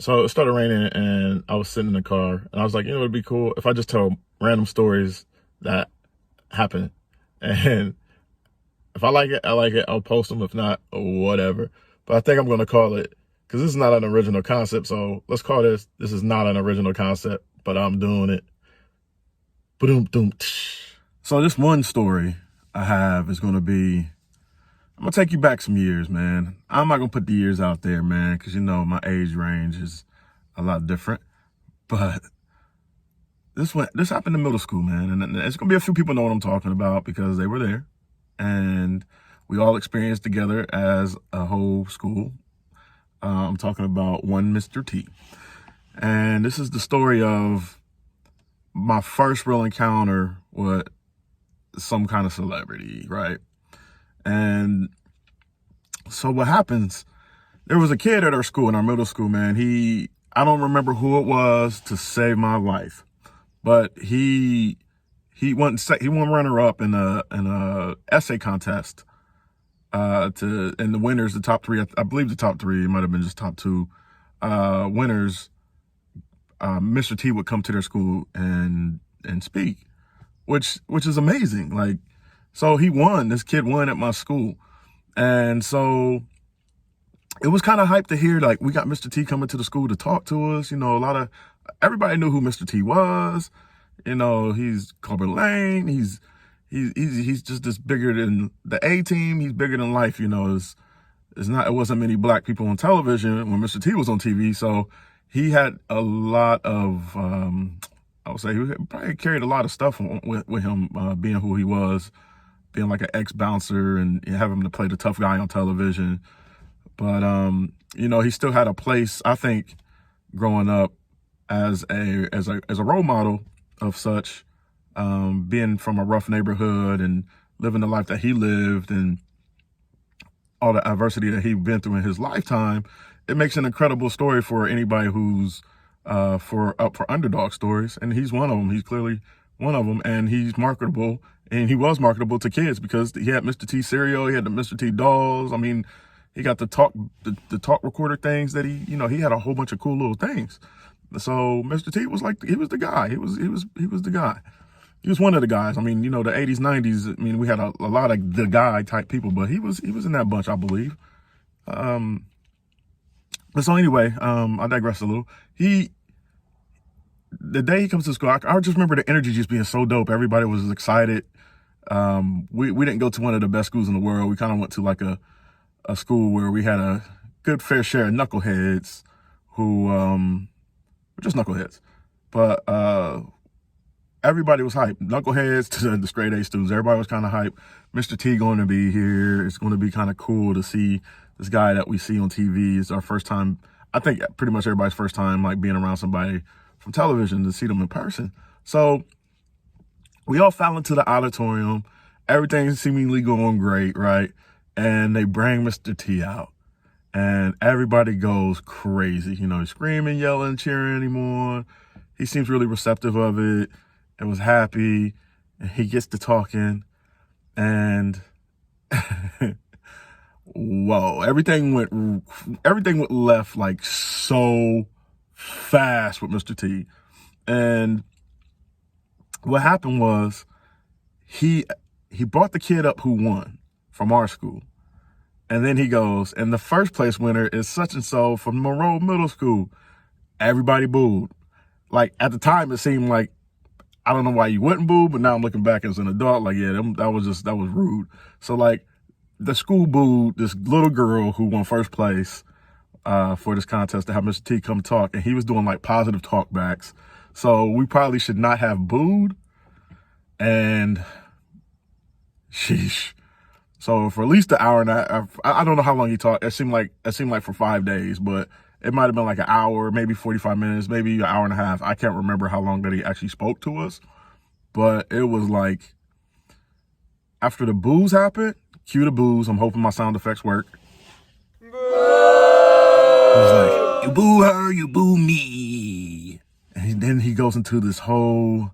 So it started raining and I was sitting in the car and I was like, it'd be cool if I just tell random stories that happen. And if I like it, I like it. I'll post them. If not, whatever. But I think I'm going to call it, because this is not an original concept. So let's call this is not an original concept, but I'm doing it. Boom, boom. So this one story I have is going to be, I'm going to take you back some years, man. I'm not going to put the years out there, man, because my age range is a lot different. But this happened in middle school, man. And it's going to be a few people know what I'm talking about because they were there. And we all experienced together as a whole school. I'm talking about one Mr. T. And this is the story of my first real encounter with some kind of celebrity, right? And so what happens, there was a kid at our school, in our middle school, man. I don't remember who it was to save my life, but he won runner up in a essay contest. And the winners, the top three, I believe the top three, it might have been just top two winners. Mr. T would come to their school and speak, which is amazing. Like, so he won. This kid won at my school, and so it was kind of hype to hear, like, we got Mr. T coming to the school to talk to us. Everybody knew who Mr. T was. He's Clubber Lane. He's just this bigger than the A team. He's bigger than life. It wasn't many black people on television when Mr. T was on TV. So he had a lot of, I would say he probably carried a lot of stuff with him, being who he was, being like an ex-bouncer and having him to play the tough guy on television. But, he still had a place, I think, growing up as a role model of such, being from a rough neighborhood and living the life that he lived and all the adversity that he'd been through in his lifetime. It makes an incredible story for anybody who's up for underdog stories. And he's one of them. He's clearly one of them. And he's marketable. And he was marketable to kids because he had Mr. T cereal. He had the Mr. T dolls. I mean, he got the talk recorder things that he had a whole bunch of cool little things. So Mr. T was he was the guy. He was the guy. He was one of the guys. I mean, the 80s, 90s, I mean, we had a lot of the guy type people, but he was in that bunch, I believe. But so anyway, I digress a little. The day he comes to school, I just remember the energy just being so dope. Everybody was excited. We didn't go to one of the best schools in the world. We kind of went to like a school where we had a good fair share of knuckleheads who were just knuckleheads. But everybody was hyped. Knuckleheads to the straight A students. Everybody was kind of hyped. Mr. T going to be here. It's going to be kind of cool to see this guy that we see on TV. It's our first time, I think pretty much everybody's first time, like being around somebody from television to see them in person. So we all fell into the auditorium. Everything's seemingly going great, right? And they bring Mr. T out. And everybody goes crazy, screaming, yelling, cheering anymore. He seems really receptive of it and was happy. And he gets to talking. And whoa, everything went left like so fast with Mr. T. And what happened was he brought the kid up who won from our school. And then he goes, and the first place winner is such and so from Monroe Middle School. Everybody booed. Like, at the time, it seemed like, I don't know why you wouldn't boo, but now I'm looking back as an adult, like, yeah, that was rude. So, like, the school booed this little girl who won first place for this contest to have Mr. T come talk, and he was doing, like, positive talkbacks. So we probably should not have booed, and sheesh. So for at least an hour and a half, I don't know how long he talked. It seemed like for 5 days, but it might have been like an hour, maybe 45 minutes, maybe an hour and a half. I can't remember how long that he actually spoke to us, but it was like after the boos happened, cue the boos. I'm hoping my sound effects work. It was like, you boo her, you boo me. And then he goes into this whole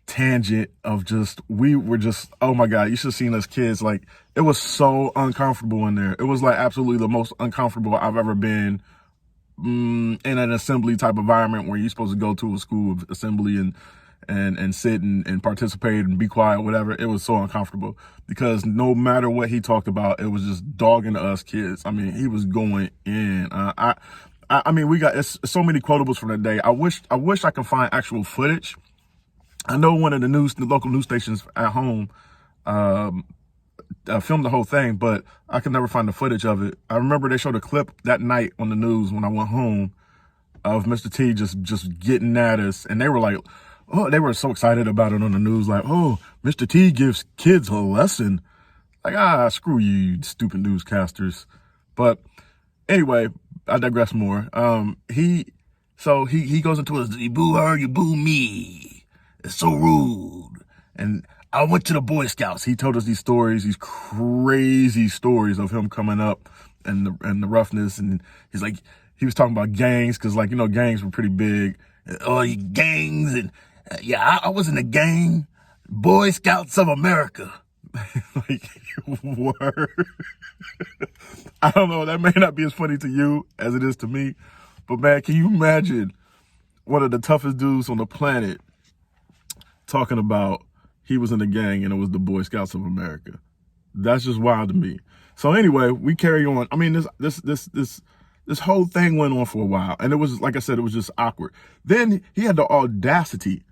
tangent of we were just, oh my God, you should have seen us kids. Like, it was so uncomfortable in there. It was like absolutely the most uncomfortable I've ever been in an assembly type environment where you're supposed to go to a school of assembly and sit and participate and be quiet, whatever. It was so uncomfortable because no matter what he talked about, it was just dogging us kids. I mean, he was going in. I mean, we got it's so many quotables from that day. I wish I could find actual footage. I know one of the local news stations at home filmed the whole thing, but I could never find the footage of it. I remember they showed a clip that night on the news when I went home of Mr. T just getting at us, and they were like, oh, they were so excited about it on the news, like, oh, Mr. T gives kids a lesson. Like, screw you, stupid newscasters. But anyway, I digress more. He goes into his, you boo her, you boo me. It's so rude. And I went to the Boy Scouts. He told us these stories, these crazy stories of him coming up and the roughness. And he's like, he was talking about gangs, because, like, you know, gangs were pretty big. Oh, you gangs. And yeah, I was in a gang, Boy Scouts of America. Like, word. I don't know, that may not be as funny to you as it is to me, but man, can you imagine one of the toughest dudes on the planet talking about he was in a gang and it was the Boy Scouts of America? That's just wild to me. So anyway, we carry on. I mean, this whole thing went on for a while, and it was, like I said, it was just awkward. Then he had the audacity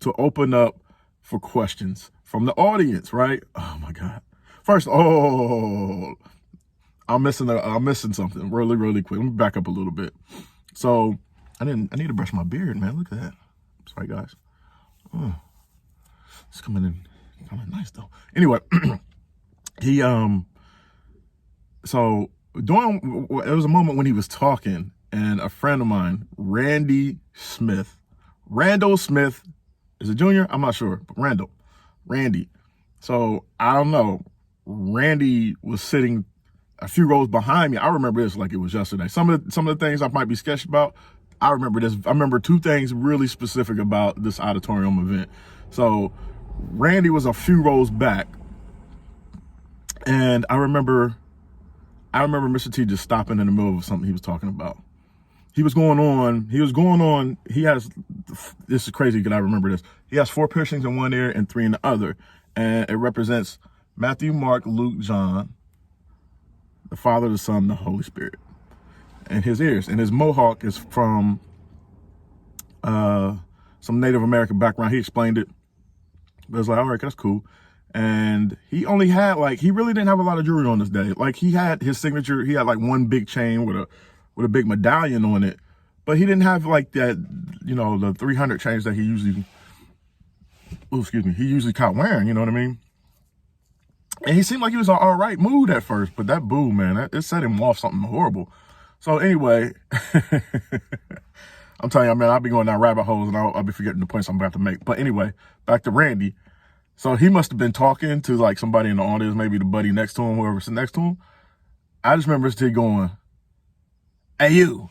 to open up for questions from the audience, right? Oh my God. First, I'm missing something really, really quick. Let me back up a little bit. So I need to brush my beard, man. Look at that. Sorry, guys. Oh, it's coming in nice though. Anyway, so it was a moment when he was talking, and a friend of mine, Randall Smith, is it Junior? I'm not sure, but Randy. So I don't know. Randy was sitting a few rows behind me. I remember this like it was yesterday. Some of the things I might be sketched about, I remember this. I remember two things really specific about this auditorium event. So Randy was a few rows back, and I remember Mr. T just stopping in the middle of something he was talking about. He was going on. This is crazy because I remember this. He has 4 piercings in one ear and 3 in the other. And it represents Matthew, Mark, Luke, John, the Father, the Son, the Holy Spirit, and his ears. And his mohawk is from some Native American background. He explained it. But it's like, all right, that's cool. And he only had, like, he really didn't have a lot of jewelry on this day. Like, he had his signature. He had like one big chain with a big medallion on it, but he didn't have like that, you know, the 300 chains that he usually caught wearing, you know what I mean? And he seemed like he was in an all right mood at first, but that boo, man, it set him off something horrible. So anyway, I'm telling you, man, I'll be going down rabbit holes and I'll be forgetting the points I'm about to make. But anyway, back to Randy. So he must have been talking to like somebody in the audience, maybe the buddy next to him, whoever sitting next to him. I just remember Steve going, hey, you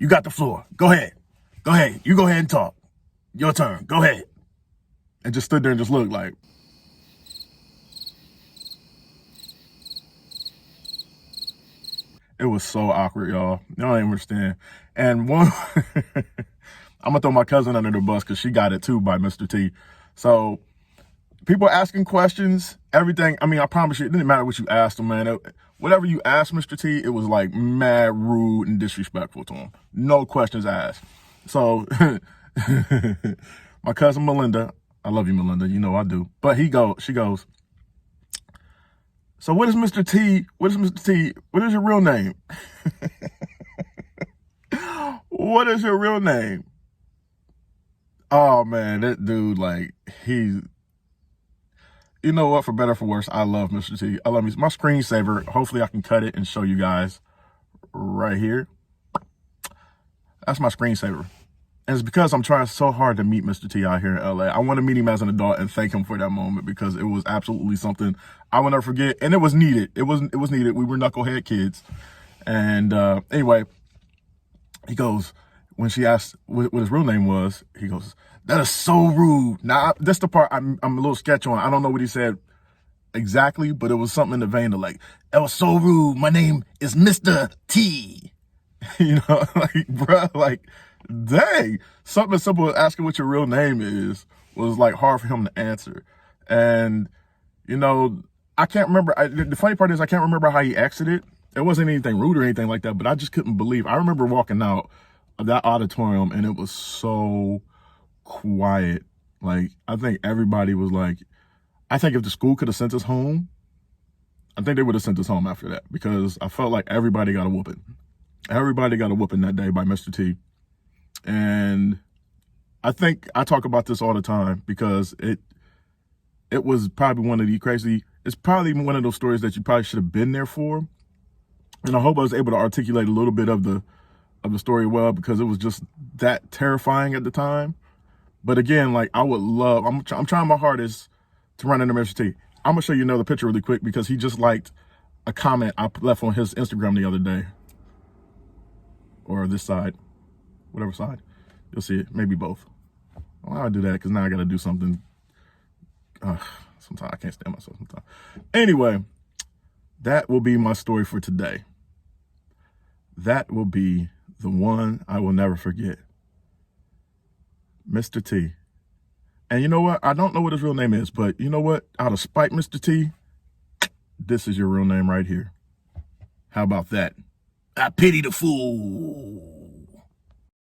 got the floor. Go ahead. You go ahead and talk. Your turn. Go ahead. And just stood there and just looked like. It was so awkward, y'all. Y'all don't understand. And I'm gonna throw my cousin under the bus because she got it too by Mr. T. So people asking questions, everything. I mean, I promise you, it didn't matter what you asked him, man. Whatever you asked Mr. T, it was like mad rude and disrespectful to him. No questions asked. So my cousin Melinda, I love you, Melinda. You know I do. But she goes, so what is Mr. T? What is your real name? What is your real name? Oh man, that dude, like, you know what, for better or for worse, I love Mr. T. I love him. He's my screensaver. Hopefully I can cut it and show you guys right here. That's my screensaver. And it's because I'm trying so hard to meet Mr. T out here in LA. I want to meet him as an adult and thank him for that moment because it was absolutely something I will never forget. And it was needed. It was needed. We were knucklehead kids. And anyway, he goes, when she asked what his real name was, he goes, that is so rude. Now, that's the part I'm a little sketch on. I don't know what he said exactly, but it was something in the vein of like, "That was so rude. My name is Mr. T." You know, like, bruh, like, dang. Something as simple as asking what your real name is was like hard for him to answer. And, you know, I can't remember. The funny part is I can't remember how he exited. It wasn't anything rude or anything like that, but I just couldn't believe. I remember walking out of that auditorium and it was so quiet. Like, I think everybody was like, I think if the school could have sent us home, I think they would have sent us home after that, because I felt like everybody got a whooping. Everybody got a whooping that day by Mr. T. And I think I talk about this all the time because it was probably one of the crazy, it's probably one of those stories that you probably should have been there for. And I hope I was able to articulate a little bit of the story well, because it was just that terrifying at the time. But again, like, I would love, I'm trying my hardest to run into Mr. T. I'm gonna show you another picture really quick because he just liked a comment I left on his Instagram the other day. Or this side, whatever side. You'll see it, maybe both. Well, I'll do that because now I gotta do something. Sometimes I can't stand myself sometimes. Anyway, that will be my story for today. That will be the one I will never forget. Mr. T. And you know what? I don't know what his real name is, but you know what? Out of spite, Mr. T, this is your real name right here. How about that? I pity the fool.